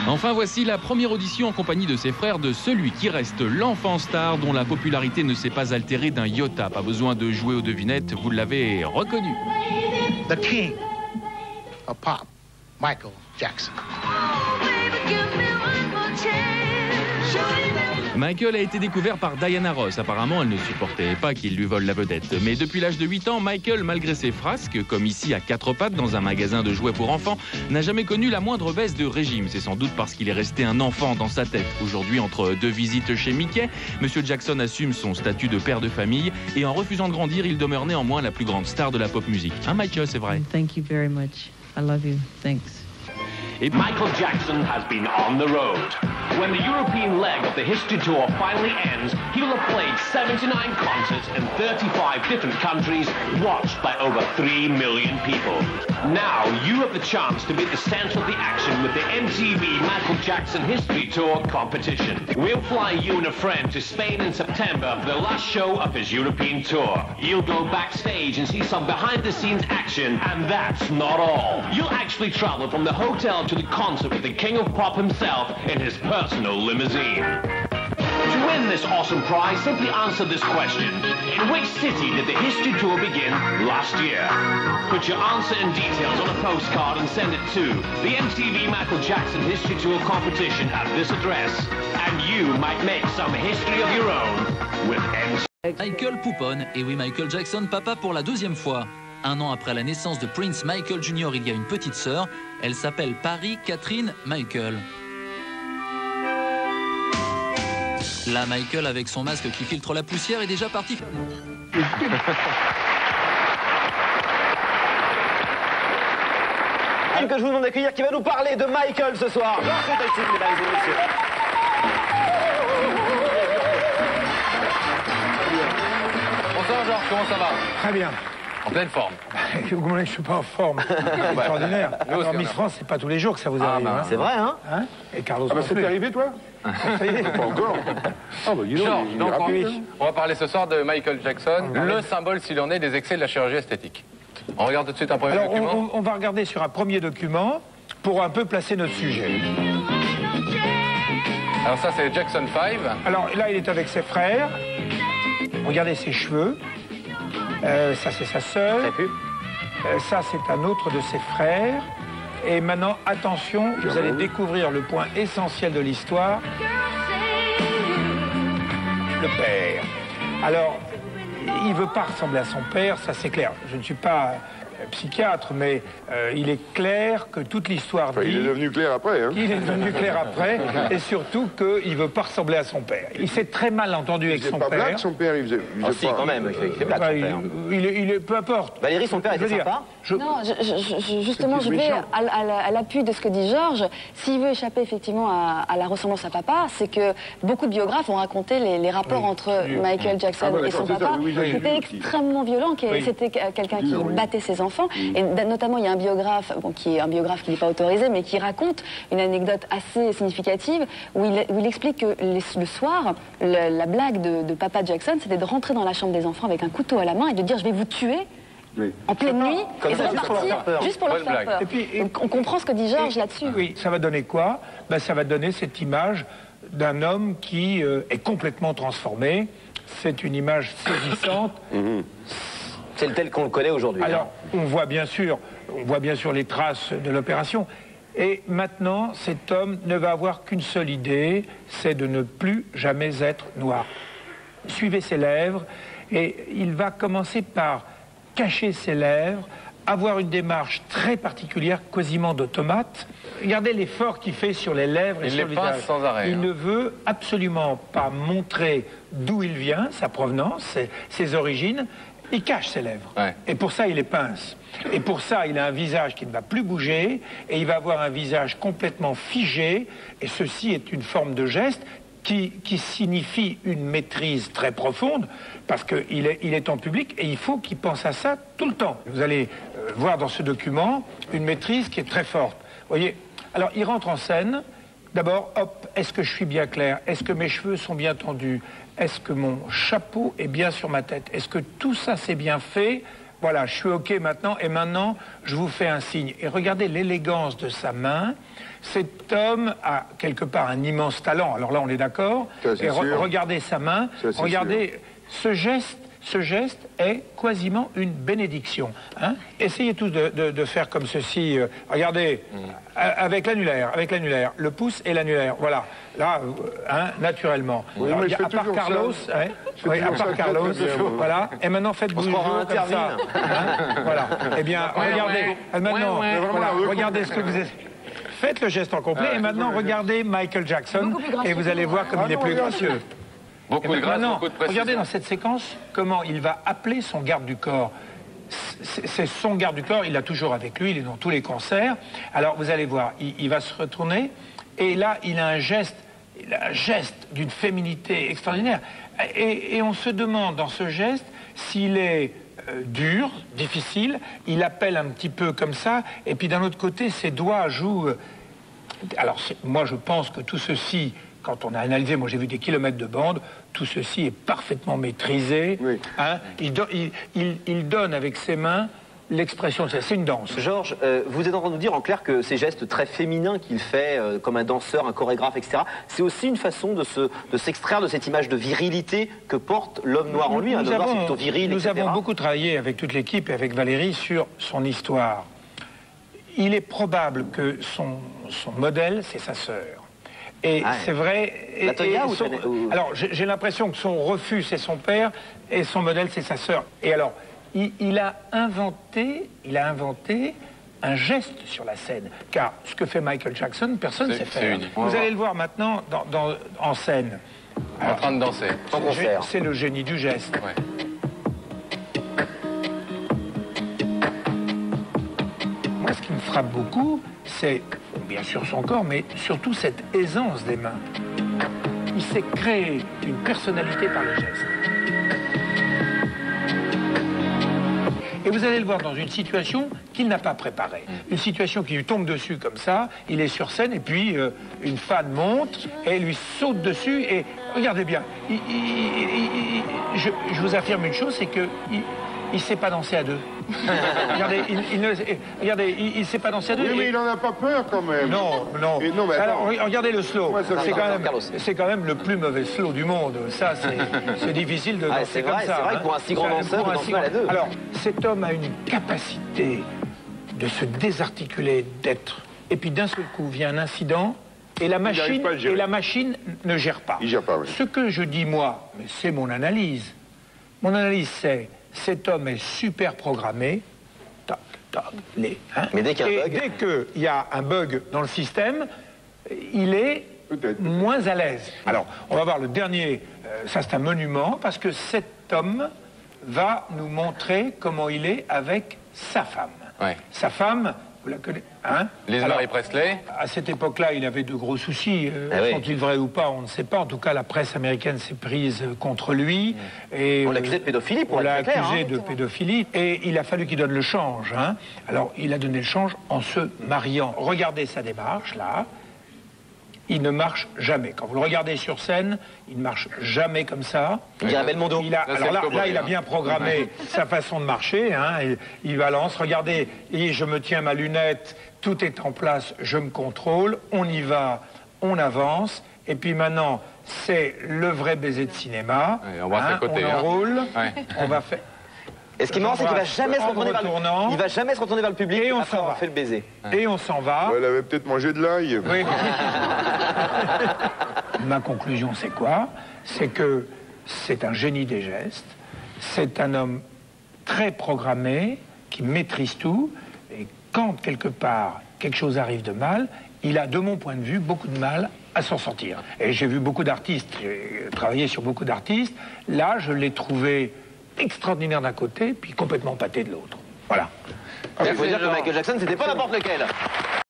Enfin, voici la première audition en compagnie de ses frères de celui qui reste l'enfant star dont la popularité ne s'est pas altérée d'un iota. Pas besoin de jouer aux devinettes, vous l'avez reconnu. The king of pop, Michael Jackson. Michael a été découvert par Diana Ross. Apparemment, elle ne supportait pas qu'il lui vole la vedette. Mais depuis l'âge de 8 ans, Michael, malgré ses frasques, comme ici à 4 pattes dans un magasin de jouets pour enfants, n'a jamais connu la moindre baisse de régime. C'est sans doute parce qu'il est resté un enfant dans sa tête. Aujourd'hui, entre 2 visites chez Mickey, M. Jackson assume son statut de père de famille et en refusant de grandir, il demeure néanmoins la plus grande star de la pop musique. Hein, Michael, c'est vrai. Thank you very much. I love you. Thanks. Et Michael Jackson has been on the road. When the European leg of the History Tour finally ends, he will have played 79 concerts in 35 different countries, watched by over 3 million people. Now you have the chance to be at the center of the action with the MTV Michael Jackson History Tour competition. We'll fly you and a friend to Spain in September for the last show of his European tour. You'll go backstage and see some behind-the-scenes action, and that's not all. You'll actually travel from the hotel to the concert with the king of pop himself in his personal limousine. To win this awesome prize, simply answer this question. In which city did the History Tour begin last year? Put your answer and details on a postcard and send it to the MTV Michael Jackson History Tour competition at this address. And you might make some history of your own with MTV. Michael pouponne, et oui, Michael Jackson, papa pour la 2e fois. 1 an après la naissance de Prince Michael Jr., il y a une petite sœur. Elle s'appelle Paris Catherine Michael. Là, Michael, avec son masque qui filtre la poussière, est déjà parti. Que je vous demande d'accueillir, qui va nous parler de Michael ce soir. Fantastique, mesdames et messieurs. Bonsoir Georges, comment ça va? Très bien. En pleine forme. Vous voulez que je suis pas en forme? C'est extraordinaire. Alors, Miss France, c'est pas tous les jours que ça vous arrive. Bah, hein. c'est vrai, hein, Et Carlos. Ah bah c'est arrivé toi? Ça y est. Pas encore. Ah bah dis donc, Georges, il est donc, rapide, hein. on va parler ce soir de Michael Jackson, le symbole, s'il en est, des excès de la chirurgie esthétique. On regarde tout de suite un premier Alors, document. on va regarder sur un premier document pour un peu placer notre sujet. Alors ça, c'est Jackson 5. Alors là, il est avec ses frères. Regardez ses cheveux. Ça, c'est sa sœur. Ça, c'est un autre de ses frères. Et maintenant, attention, vous allez découvrir le point essentiel de l'histoire. Le père. Alors, il ne veut pas ressembler à son père, ça c'est clair. Je ne suis pas psychiatre, mais il est clair que toute l'histoire dit... Il est devenu clair après, hein. Il est devenu clair après, et surtout qu'il ne veut pas ressembler à son père. Il s'est très mal entendu avec son père. Il faisait pas blague, son père, il faisait Si, pas... quand même, il fait blague, son père. Il est, peu importe. Valérie, son père était sympa. Non, justement, je vais à l'appui de ce que dit Georges. S'il veut échapper effectivement à la ressemblance à papa, c'est que beaucoup de biographes ont raconté les rapports entre Michael Jackson et son papa. C'était extrêmement violent. C'était quelqu'un qui battait ses enfants. Et notamment, il y a un biographe, qui est un biographe qui n'est pas autorisé, mais qui raconte une anecdote assez significative où il explique que le soir, la blague de papa Jackson, c'était de rentrer dans la chambre des enfants avec un couteau à la main et de dire « je vais vous tuer ». En pleine nuit, et de repartir juste pour leur faire peur. Et puis, on comprend ce que dit Georges là-dessus. Oui, ça va donner quoi? Ben, ça va donner cette image d'un homme qui est complètement transformé. C'est une image saisissante. C'est le tel qu'on le connaît aujourd'hui. Alors, on voit bien sûr les traces de l'opération. Et maintenant, cet homme ne va avoir qu'une seule idée, c'est de ne plus jamais être noir. Suivez ses lèvres, et il va commencer par cacher ses lèvres, avoir une démarche très particulière, quasiment d'automate. Regardez l'effort qu'il fait sur les lèvres et sur le visage. Sans arrêt. Il ne veut absolument pas montrer d'où il vient, sa provenance, ses origines. Il cache ses lèvres. Ouais. Et pour ça, il les pince. Et pour ça, il a un visage qui ne va plus bouger, et il va avoir un visage complètement figé, et ceci est une forme de geste qui signifie une maîtrise très profonde, parce qu'il est en public et il faut qu'il pense à ça tout le temps. Vous allez voir dans ce document une maîtrise qui est très forte. Vous voyez, alors il rentre en scène, d'abord, hop, est-ce que je suis bien clair? Est-ce que mes cheveux sont bien tendus? Est-ce que mon chapeau est bien sur ma tête? Est-ce que tout ça c'est bien fait? voilà, je suis OK maintenant, et maintenant, je vous fais un signe. Et regardez l'élégance de sa main. Cet homme a quelque part un immense talent. Alors là, on est d'accord. Et regardez sa main, regardez ce geste. Ce geste est quasiment une bénédiction. Hein? Essayez tous de faire comme ceci. Regardez, avec l'annulaire, le pouce et l'annulaire. Voilà, là, hein, naturellement. Oui, alors, à part Carlos, voilà. Et maintenant, faites bouger comme ça. Hein? Voilà. Eh bien, regardez. Maintenant, voilà, regardez ce que vous êtes. Faites le geste en complet. Et maintenant, regardez Michael Jackson. Et vous allez voir comme il est plus gracieux. Beaucoup de grâce, beaucoup de précision. Regardez dans cette séquence comment il va appeler son garde du corps. C'est son garde du corps, il l'a toujours avec lui, il est dans tous les concerts. Alors vous allez voir, il va se retourner et là il a un geste d'une féminité extraordinaire. Et on se demande dans ce geste s'il est dur, difficile, il appelle un petit peu comme ça, et puis d'un autre côté ses doigts jouent... Alors moi je pense que tout ceci... Quand on a analysé, moi j'ai vu des kilomètres de bande, tout ceci est parfaitement maîtrisé. Oui. Hein, il donne avec ses mains l'expression, c'est une danse. Georges, vous êtes en train de nous dire en clair que ces gestes très féminins qu'il fait, comme un danseur, un chorégraphe, etc., c'est aussi une façon de s'extraire de cette image de virilité que porte l'homme noir en lui, un homme noir c'est plutôt viril, Nous etc. avons beaucoup travaillé avec toute l'équipe et avec Valérie sur son histoire. Il est probable que son modèle, c'est sa sœur. Et c'est vrai. Alors, j'ai l'impression que son refus, c'est son père, et son modèle, c'est sa sœur. Et alors, il a inventé un geste sur la scène. Car ce que fait Michael Jackson, personne ne sait faire. Vous allez le voir maintenant en scène. En train de danser. C'est le génie du geste. Ouais. Moi, ce qui me frappe beaucoup, c'est bien sûr son corps, mais surtout cette aisance des mains. Il s'est créé une personnalité par les gestes. Et vous allez le voir dans une situation qu'il n'a pas préparée. Une situation qui lui tombe dessus comme ça, il est sur scène et puis une fan monte et lui saute dessus et regardez bien, je vous affirme une chose, c'est que il ne sait pas danser à deux. Regardez, il ne sait pas danser à deux. Oui, mais il n'en a pas peur quand même. Non. Mais alors, regardez le slow. C'est quand même le plus mauvais slow du monde. Ça, c'est difficile de danser comme ça. C'est vrai que pour un si grand danseur, il danse à deux. Alors, cet homme a une capacité de se désarticuler, d'être. Et puis d'un seul coup, vient un incident. Et la machine ne gère pas. Il gère pas, oui. Ce que je dis, moi, mais c'est mon analyse. Mon analyse, c'est... Cet homme est super programmé. Mais dès qu'il y a un bug... Dès qu'il y a un bug dans le système, il est moins à l'aise. Alors, on va voir le dernier. Ça, c'est un monument, parce que cet homme va nous montrer comment il est avec sa femme. Ouais. Sa femme, vous la connaissez, hein? Marie Presley. À cette époque-là, il avait de gros soucis. Sont-ils vrais ou pas, on ne sait pas. En tout cas, la presse américaine s'est prise contre lui. Et on l'accusait de pédophilie, pour être clair. On l'a accusé de pédophilie. Et il a fallu qu'il donne le change. Hein. Alors, il a donné le change en se mariant. Regardez sa démarche, là. Il ne marche jamais. Quand vous le regardez sur scène, il ne marche jamais comme ça. Il y a Belmondo. Là, il a bien programmé sa façon de marcher. Hein, il balance. Regardez, je me tiens ma lunette, tout est en place, je me contrôle, on y va, on avance. Et puis maintenant, c'est le vrai baiser de cinéma. Ouais, on va on enroule, on va faire... Et ce qui est marrant, c'est qu'il va jamais se retourner vers le public et on après avoir fait le baiser. Et on s'en va. Elle avait peut-être mangé de l'ail. Oui. Ma conclusion, c'est quoi? C'est que c'est un génie des gestes. C'est un homme très programmé, qui maîtrise tout. Et quand, quelque part, quelque chose arrive de mal, il a, de mon point de vue, beaucoup de mal à s'en sortir. Et j'ai vu beaucoup d'artistes, j'ai travaillé sur beaucoup d'artistes. Là, je l'ai trouvé... extraordinaire d'un côté, puis complètement pâté de l'autre. Voilà. Il faut dire que Michael Jackson, c'était pas n'importe lequel.